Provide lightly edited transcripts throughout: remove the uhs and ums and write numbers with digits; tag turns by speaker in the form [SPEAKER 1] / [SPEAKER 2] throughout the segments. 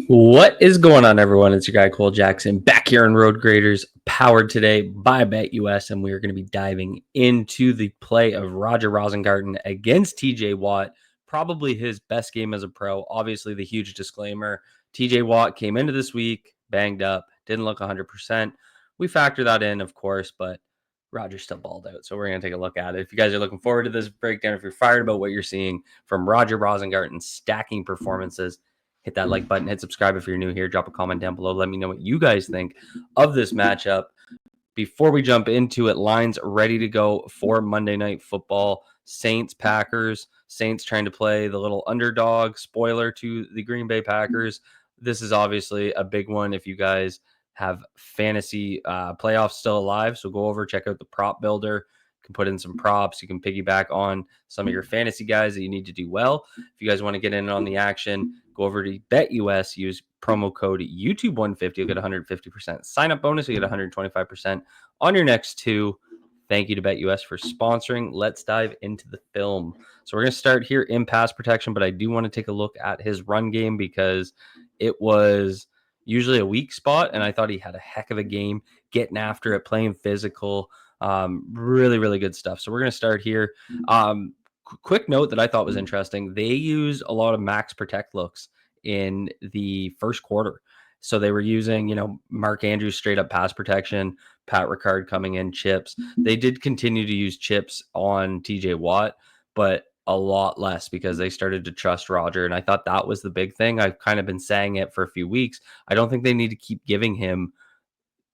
[SPEAKER 1] What is going on, everyone? It's your guy Cole Jackson back here on Road Graders, powered today by BetUS, and we are going to be diving into the play of Roger Rosengarten against TJ Watt. Probably his best game as a pro. Obviously, the huge disclaimer: TJ Watt came into this week banged up, didn't look 100%. We factor that in, of course, but Roger still balled out. So we're going to take a look at it. If you guys are looking forward to this breakdown, if you're fired about what you're seeing from Roger Rosengarten's stacking performances, hit that like button, hit subscribe if you're new here, drop a comment down below. Let me know what you guys think of this matchup. Before we jump into it, lines ready to go for Monday Night Football. Saints, Packers. Saints trying to play the little underdog, spoiler to the Green Bay Packers. This is obviously a big one if you guys have fantasy playoffs still alive. So go over, check out the prop builder. You can put in some props. You can piggyback on some of your fantasy guys that you need to do well. If you guys want to get in on the action, go over to BetUS, use promo code YouTube150. You'll get 150% sign up bonus. You get 125% on your next two. Thank you to BetUS for sponsoring. Let's dive into the film. So we're going to start here in pass protection, but I do want to take a look at his run game because it was usually a weak spot, and I thought he had a heck of a game getting after it, playing physical. Really, really good stuff. So we're going to start here. Quick note that I thought was interesting. They used a lot of max protect looks in the first quarter. So they were using, Mark Andrews straight up pass protection, Pat Ricard coming in chips. They did continue to use chips on TJ Watt, but a lot less because they started to trust Roger. And I thought that was the big thing. I've kind of been saying it for a few weeks. I don't think they need to keep giving him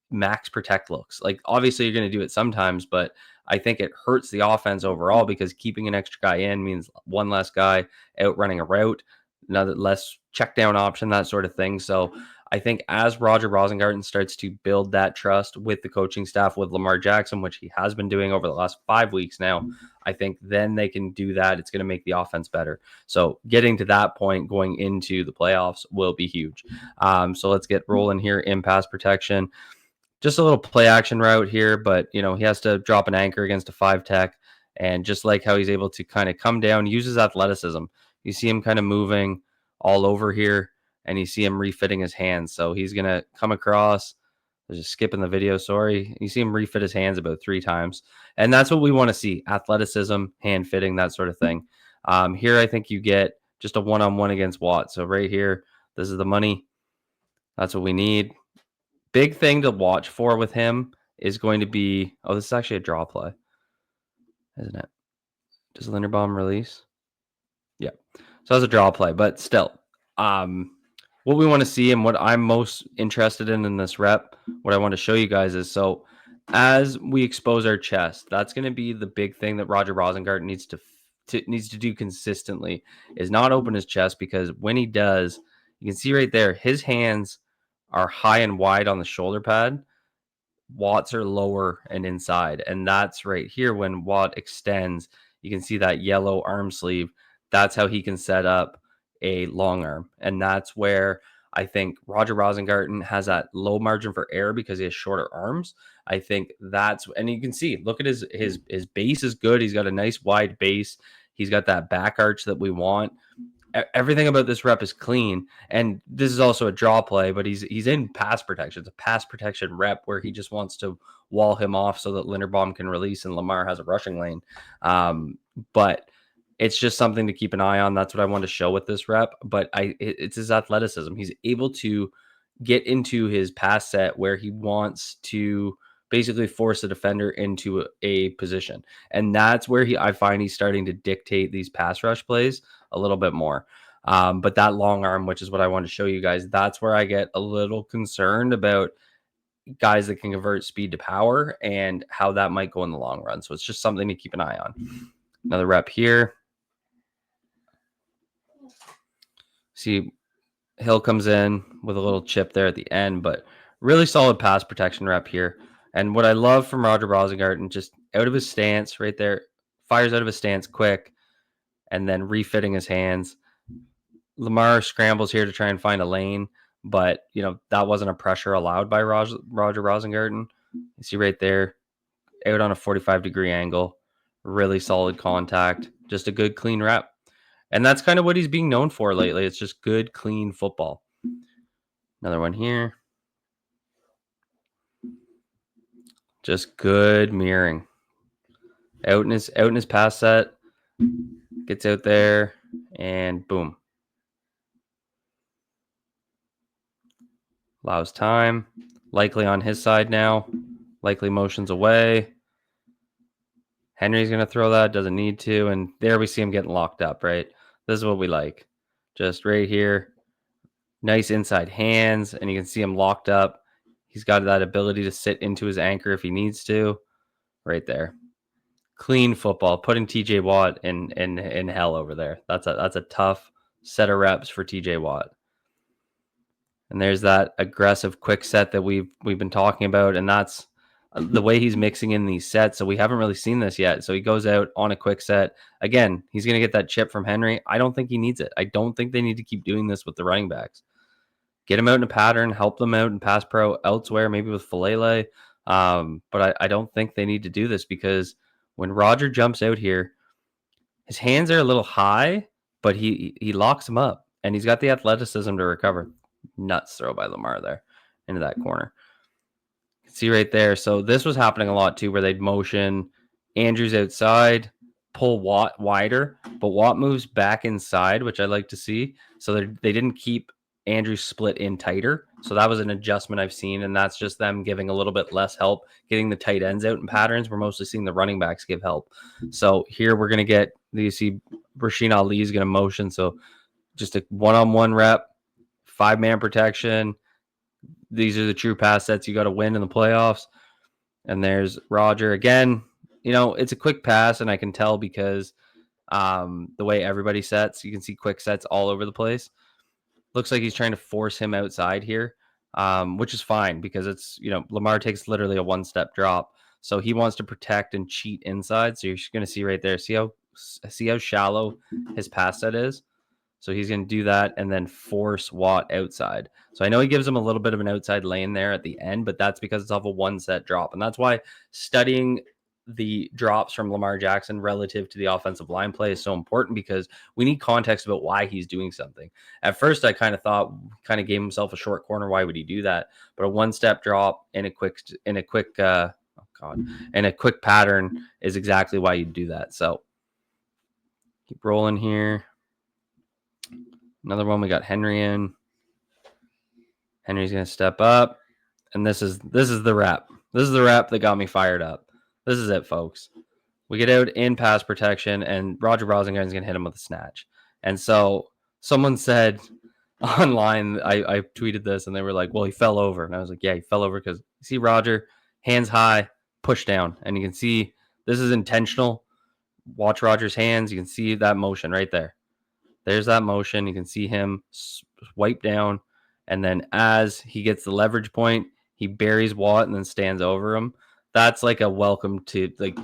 [SPEAKER 1] max protect looks. Like, obviously you're going to do it sometimes, but I think it hurts the offense overall because keeping an extra guy in means one less guy out running a route, another less check down option, that sort of thing. So I think as Roger Rosengarten starts to build that trust with the coaching staff, with Lamar Jackson, which he has been doing over the last 5 weeks now, I think then they can do that. It's going to make the offense better. So getting to that point going into the playoffs will be huge. So let's get rolling here in pass protection. Just a little play action route here, but he has to drop an anchor against a 5 tech, and just like how he's able to kind of come down, use his athleticism. You see him kind of moving all over here, and you see him refitting his hands. So he's gonna come across. I was just skipping the video. Sorry. You see him refit his hands about 3 times, and that's what we want to see: athleticism, hand fitting, that sort of thing. Here, I think you get just a one-on-one against Watt. So right here, this is the money. That's what we need. Big thing to watch for with him is going to be, this is actually a draw play, isn't it? Does Linderbaum release? Yeah. So that's a draw play, but still, what we want to see and what I'm most interested in this rep, what I want to show you guys is, so as we expose our chest, that's going to be the big thing that Roger Rosengarten needs to do consistently, is not open his chest, because when he does, you can see right there, his hands are high and wide on the shoulder pad. Watts are lower and inside. And that's right here when Watt extends. You can see that yellow arm sleeve. That's how he can set up a long arm. And that's where I think Roger Rosengarten has that low margin for error because he has shorter arms. I think that's, and you can see, look at his base is good. He's got a nice wide base. He's got that back arch that we want. Everything about this rep is clean, and this is also a draw play, but he's in pass protection. It's a pass protection rep where he just wants to wall him off so that Linderbaum can release and Lamar has a rushing lane. But it's just something to keep an eye on. That's what I want to show with this rep. But it's his athleticism. He's able to get into his pass set where he wants to basically force a defender into a position. And that's where I find he's starting to dictate these pass rush plays a little bit more. But that long arm, which is what I want to show you guys, that's where I get a little concerned about guys that can convert speed to power and how that might go in the long run. So it's just something to keep an eye on. Another rep here. See, Hill comes in with a little chip there at the end, but really solid pass protection rep here. And what I love from Roger Rosengarten, just out of his stance right there, fires out of his stance quick, and then refitting his hands. Lamar scrambles here to try and find a lane, but that wasn't a pressure allowed by Roger Rosengarten. You see right there, out on a 45-degree angle, really solid contact, just a good clean rep. And that's kind of what he's being known for lately. It's just good, clean football. Another one here. Just good mirroring. Out in his pass set. Gets out there and boom. Allows time. Likely on his side now. Likely motions away. Henry's going to throw that. Doesn't need to. And there we see him getting locked up, right? This is what we like. Just right here. Nice inside hands. And you can see him locked up. He's got that ability to sit into his anchor if he needs to. Right there. Clean football. Putting TJ Watt in hell over there. That's a tough set of reps for TJ Watt. And there's that aggressive quick set that we've been talking about, and that's the way he's mixing in these sets. So we haven't really seen this yet. So he goes out on a quick set. Again, he's going to get that chip from Henry. I don't think he needs it. I don't think they need to keep doing this with the running backs. Get him out in a pattern, help them out in pass pro elsewhere, maybe with Falele. But I don't think they need to do this because when Roger jumps out here, his hands are a little high, but he locks him up, and he's got the athleticism to recover. Nuts throw by Lamar there into that corner. See right there. So this was happening a lot too, where they'd motion Andrews outside, pull Watt wider, but Watt moves back inside, which I like to see. So they didn't keep Andrews split in tighter. So that was an adjustment I've seen, and that's just them giving a little bit less help, getting the tight ends out in patterns. We're mostly seeing the running backs give help. So here we're going to get, you see Rasheen Ali is going to motion. So just a one-on-one rep, 5-man protection. These are the true pass sets you got to win in the playoffs. And there's Roger again. It's a quick pass, and I can tell because the way everybody sets, you can see quick sets all over the place. Looks like he's trying to force him outside here, which is fine because it's, Lamar takes literally a one-step drop. So he wants to protect and cheat inside. So you're going to see right there. See how shallow his pass set is? So he's going to do that and then force Watt outside. So I know he gives him a little bit of an outside lane there at the end, but that's because it's off a one-set drop. And that's why studying the drops from Lamar Jackson relative to the offensive line play is so important, because we need context about why he's doing something. At first, I kind of gave himself a short corner. Why would he do that? But a one-step drop in a quick pattern is exactly why you do that. So keep rolling here. Another one, we got Henry in. Henry's going to step up. And this is the rep. This is the rep that got me fired up. This is it, folks. We get out in pass protection, and Roger Rosengarten is going to hit him with a snatch. And so someone said online, I tweeted this, and they were like, well, he fell over. And I was like, yeah, he fell over because you see Roger, hands high, push down. And you can see this is intentional. Watch Roger's hands. You can see that motion right there. There's that motion. You can see him swipe down. And then as he gets the leverage point, he buries Watt and then stands over him. That's like a welcome to, like,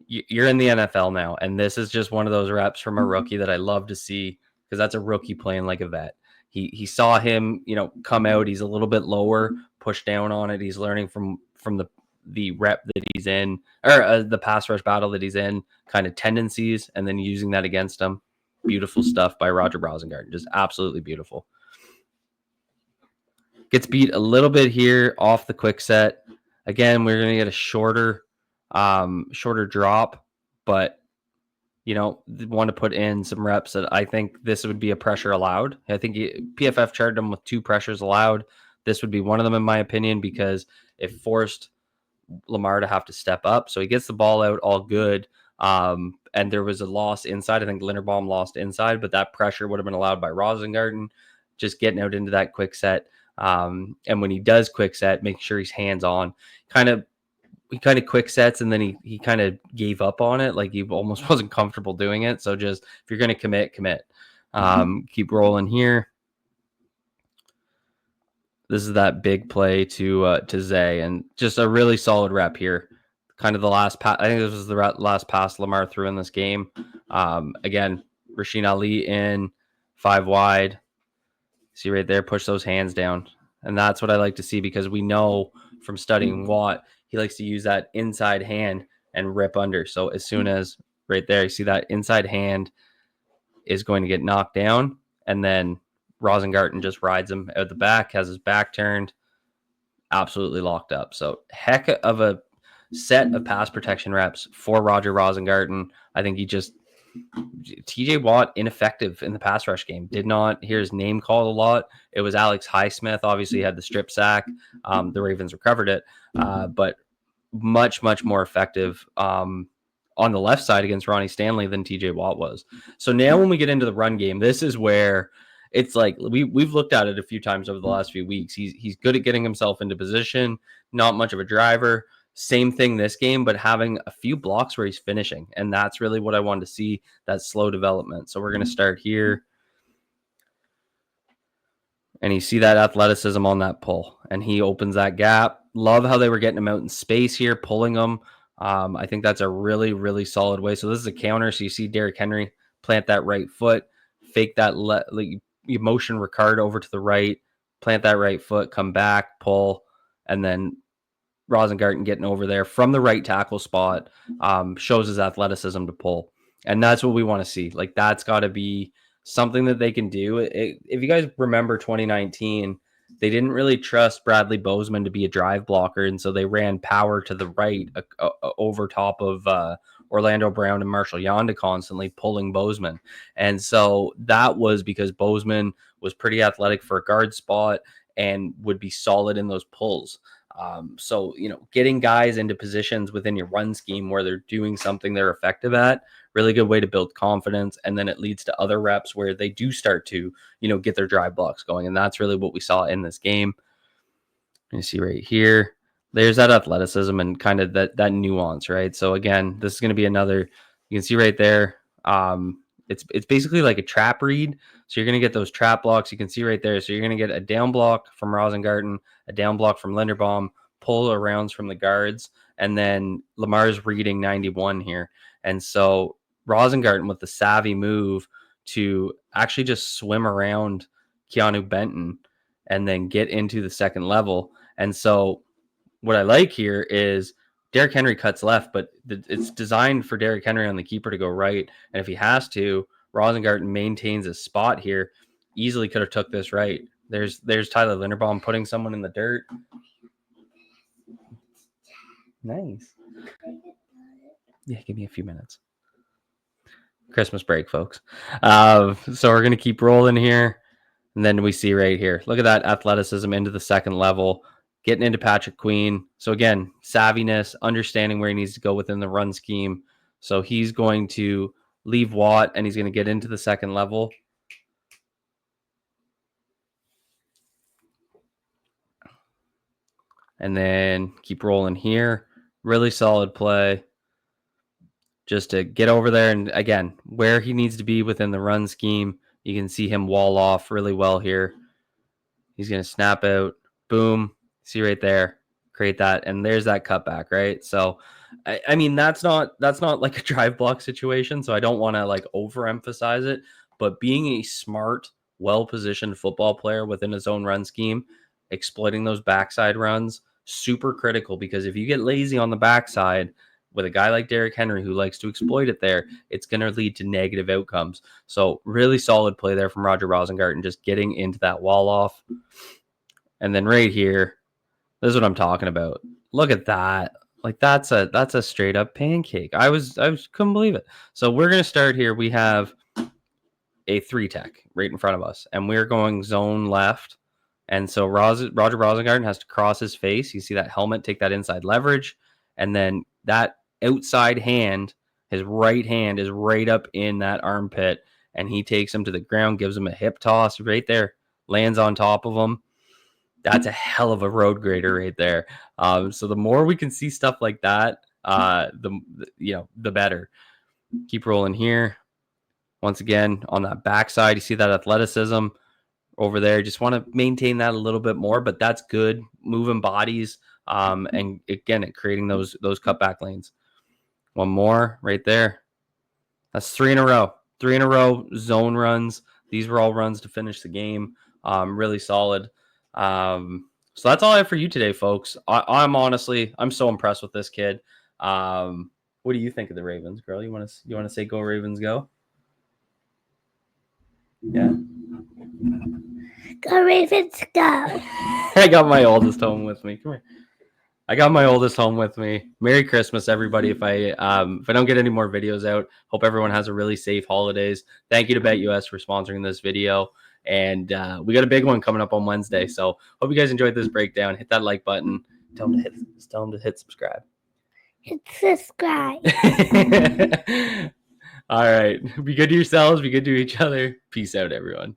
[SPEAKER 1] you're in the NFL now. And this is just one of those reps from a rookie that I love to see, because that's a rookie playing like a vet. He saw him, come out. He's a little bit lower, push down on it. He's learning from the rep that he's in, or the pass rush battle that he's in, kind of tendencies, and then using that against him. Beautiful stuff by Roger Rosengarten. Just absolutely beautiful. Gets beat a little bit here off the quick set. Again, we're going to get a shorter drop, but want to put in some reps that I think this would be a pressure allowed. I think PFF charted him with 2 pressures allowed. This would be one of them, in my opinion, because it forced Lamar to have to step up. So he gets the ball out, all good. And there was a loss inside. I think Linderbaum lost inside, but that pressure would have been allowed by Rosengarten, just getting out into that quick set. And when he does quick set, make sure he's hands on. He kind of quick sets, and then he kind of gave up on it. Like he almost wasn't comfortable doing it. So just, if you're going to commit. Keep rolling here. This is that big play to Zay, and just a really solid rep here. Kind of the last pass. I think this was the last pass Lamar threw in this game. Again, Rasheen Ali in 5 wide. See right there, push those hands down. And that's what I like to see, because we know from studying Watt, he likes to use that inside hand and rip under. So as soon as right there, you see that inside hand is going to get knocked down, and then Rosengarten just rides him out the back, has his back turned, absolutely locked up. So heck of a set of pass protection reps for Roger Rosengarten. I think TJ Watt ineffective in the pass rush game. Did not hear his name called a lot. It was Alex Highsmith, obviously had the strip sack. The Ravens recovered it, but much more effective on the left side against Ronnie Stanley than TJ Watt was. So now when we get into the run game, this is where it's like we've looked at it a few times over the last few weeks. He's good at getting himself into position, not much of a driver. Same thing this game, but having a few blocks where he's finishing. And that's really what I wanted to see, that slow development. So we're going to start here. And you see that athleticism on that pull. And he opens that gap. Love how they were getting him out in space here, pulling him. I think that's a really solid way. So this is a counter. So you see Derrick Henry plant that right foot, fake that motion Ricard over to the right, plant that right foot, come back, pull, and then Rosengarten getting over there from the right tackle spot shows his athleticism to pull. And that's what we want to see. Like, that's got to be something that they can do. If you guys remember 2019, they didn't really trust Bradley Bozeman to be a drive blocker. And so they ran power to the right over top of Orlando Brown and Marshall Yonda constantly pulling Bozeman. And so that was because Bozeman was pretty athletic for a guard spot and would be solid in those pulls. So, getting guys into positions within your run scheme where they're doing something they're effective at, really good way to build confidence. And then it leads to other reps where they do start to, get their drive blocks going. And that's really what we saw in this game. You see right here, there's that athleticism and kind of that nuance, right? So again, this is going to be another, you can see right there. It's basically like a trap read. So you're going to get those trap blocks. You can see right there. So you're going to get a down block from Rosengarten, a down block from Linderbaum, pull arounds from the guards, and then Lamar's reading 91 here. And so Rosengarten with the savvy move to actually just swim around Keanu Benton and then get into the second level. And so what I like here is Derrick Henry cuts left, but it's designed for Derrick Henry on the keeper to go right. And if he has to, Rosengarten maintains his spot here. Easily could have took this right. There's Tyler Linderbaum putting someone in the dirt. Nice. Yeah, give me a few minutes. Christmas break, folks. So we're going to keep rolling here. And then we see right here, look at that athleticism into the second level, getting into Patrick Queen. So again, savviness, understanding where he needs to go within the run scheme. So he's going to leave Watt and he's going to get into the second level. And then keep rolling here. Really solid play. Just to get over there and, again, where he needs to be within the run scheme. You can see him wall off really well here. He's going to snap out. Boom. See right there. Create that. And there's that cutback, right? So, I mean, that's not like a drive block situation. So I don't want to like overemphasize it. But being a smart, well-positioned football player within his own run scheme, exploiting those backside runs, super critical. Because if you get lazy on the backside with a guy like Derrick Henry who likes to exploit it there, it's going to lead to negative outcomes. So really solid play there from Roger Rosengarten, just getting into that wall off. And then right here, this is what I'm talking about. Look at that. Like that's a straight up pancake. I couldn't believe it. So we're going to start here. We have a 3-tech right in front of us, and we're going zone left. And so Roger Rosengarten has to cross his face. You see that helmet, take that inside leverage, and then that outside hand, his right hand is right up in that armpit, and he takes him to the ground, gives him a hip toss right there, lands on top of him. That's a hell of a road grader right there. So the more we can see stuff like that, the better. Keep rolling here. Once again, on that backside, you see that athleticism over there. Just want to maintain that a little bit more, but that's good. Moving bodies, and again, creating those cutback lanes. One more right there. That's 3 in a row. 3 in a row zone runs. These were all runs to finish the game. Really solid. So that's all I have for you today, folks. I'm so impressed with this kid. What do you think of the Ravens, girl? You want to say go Ravens go? Yeah.
[SPEAKER 2] Go Ravens, go.
[SPEAKER 1] I got my oldest home with me. Come here. I got my oldest home with me. Merry Christmas, everybody. If I don't get any more videos out, hope everyone has a really safe holidays. Thank you to BetUS for sponsoring this video. And we got a big one coming up on Wednesday. So hope you guys enjoyed this breakdown. Hit that like button. Tell them to hit subscribe.
[SPEAKER 2] Hit subscribe.
[SPEAKER 1] All right. Be good to yourselves. Be good to each other. Peace out, everyone.